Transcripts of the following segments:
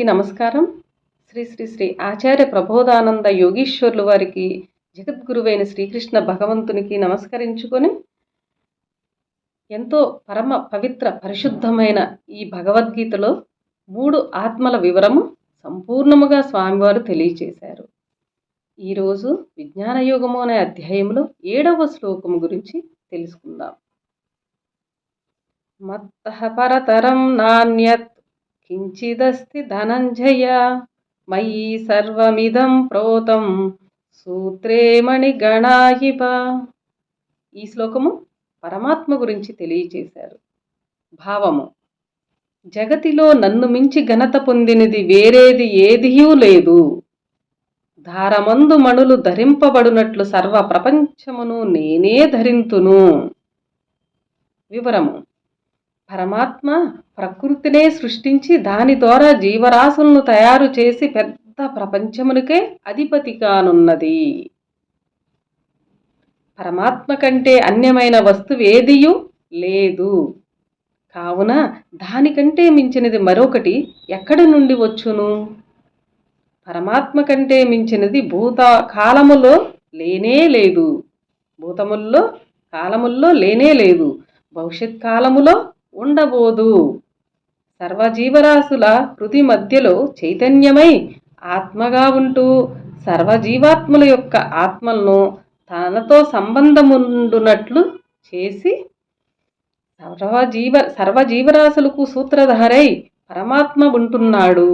అందరికీ నమస్కారం. శ్రీ శ్రీ శ్రీ ఆచార్య ప్రబోధానంద యోగీశ్వరులు వారికి, జగద్గురువైన శ్రీకృష్ణ భగవంతునికి నమస్కరించుకొని, ఎంతో పరమ పవిత్ర పరిశుద్ధమైన ఈ భగవద్గీతలో 3 ఆత్మల వివరము సంపూర్ణముగా స్వామివారు తెలియచేశారు. ఈరోజు విజ్ఞానయోగము అనే అధ్యాయంలో 7వ శ్లోకము గురించి తెలుసుకుందాం. మత్తః పరతరం నాన్యత్ కించిదస్తి ధనంజయ మయి సర్వమిదం ప్రోతం సూత్రే మణిగణాయివ. ఈ శ్లోకము పరమాత్మ గురించి తెలియచేశారు. భావము: జగతిలో నన్ను మించి ఘనత పొందినది వేరేది ఏదియూ లేదు. ధారమందు మణులు ధరింపబడునట్లు సర్వ ప్రపంచమును నేనే ధరింతును. వివరము: పరమాత్మ ప్రకృతినే సృష్టించి దాని ద్వారా జీవరాశులను తయారు చేసి పెద్ద ప్రపంచమునికే అధిపతి కానున్నది. పరమాత్మ కంటే అన్యమైన వస్తువేదియూ లేదు. కావున దానికంటే మించినది మరొకటి ఎక్కడి నుండి వచ్చును? పరమాత్మ కంటే మించినది కాలములో లేనే లేదు. భూతముల్లో కాలముల్లో లేనే లేదు. భవిష్యత్ కాలములో ఉండబోదు. సర్వజీవరాశుల హృది మధ్యలో చైతన్యమై ఆత్మగా ఉంటూ సర్వజీవాత్మల యొక్క ఆత్మలను తనతో సంబంధముండునట్లు చేసి సర్వజీవరాశులకు సూత్రధారై పరమాత్మ ఉంటున్నాడు.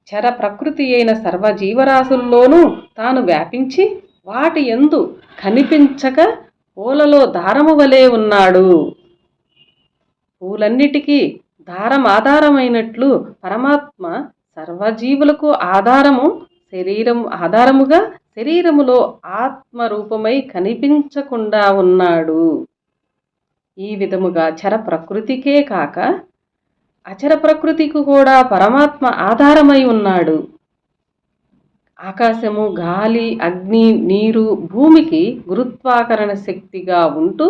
చర ప్రకృతి అయిన సర్వజీవరాశుల్లోనూ తాను వ్యాపించి వాటి యందు కనిపించక పూలలో దారము వలె ఉన్నాడు. పూలన్నిటికీ దారం ఆధారమైనట్లు పరమాత్మ సర్వజీవులకు ఆధారముగా శరీరములో ఆత్మరూపమై కనిపించకుండా ఉన్నాడు. ఈ విధముగా చర ప్రకృతికే కాక అచర ప్రకృతికి కూడా పరమాత్మ ఆధారమై ఉన్నాడు. ఆకాశము, గాలి, అగ్ని, నీరు, భూమికి గురుత్వాకర్షణ శక్తిగా ఉంటూ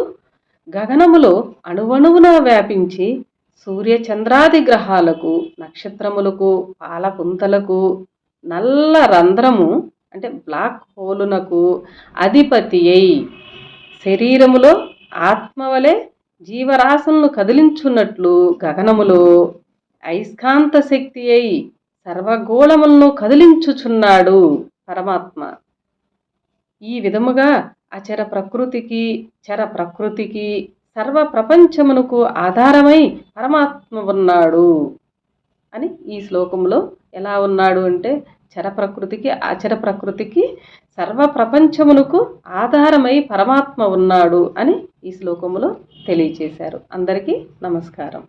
గగనములో అణువణువున వ్యాపించి సూర్యచంద్రాది గ్రహాలకు, నక్షత్రములకు, పాలపుంతలకు, నల్ల రంధ్రము అంటే బ్లాక్ హోలునకు అధిపతి అయి శరీరములో ఆత్మవలే జీవరాశులను కదిలించున్నట్లు గగనములో అయస్కాంత శక్తి అయి సర్వగోళములను కదిలించుచున్నాడు పరమాత్మ. ఈ విధముగా అచర ప్రకృతికి, చర ప్రకృతికి, సర్వ ప్రపంచమునకు ఆధారమై పరమాత్మ ఉన్నాడు అని ఈ శ్లోకంలో ఎలా ఉన్నాడు అంటే చర ప్రకృతికి, అచర ప్రకృతికి, సర్వ ప్రపంచమునకు ఆధారమై పరమాత్మ ఉన్నాడు అని ఈ శ్లోకములో తెలియచేశారు. అందరికీ నమస్కారం.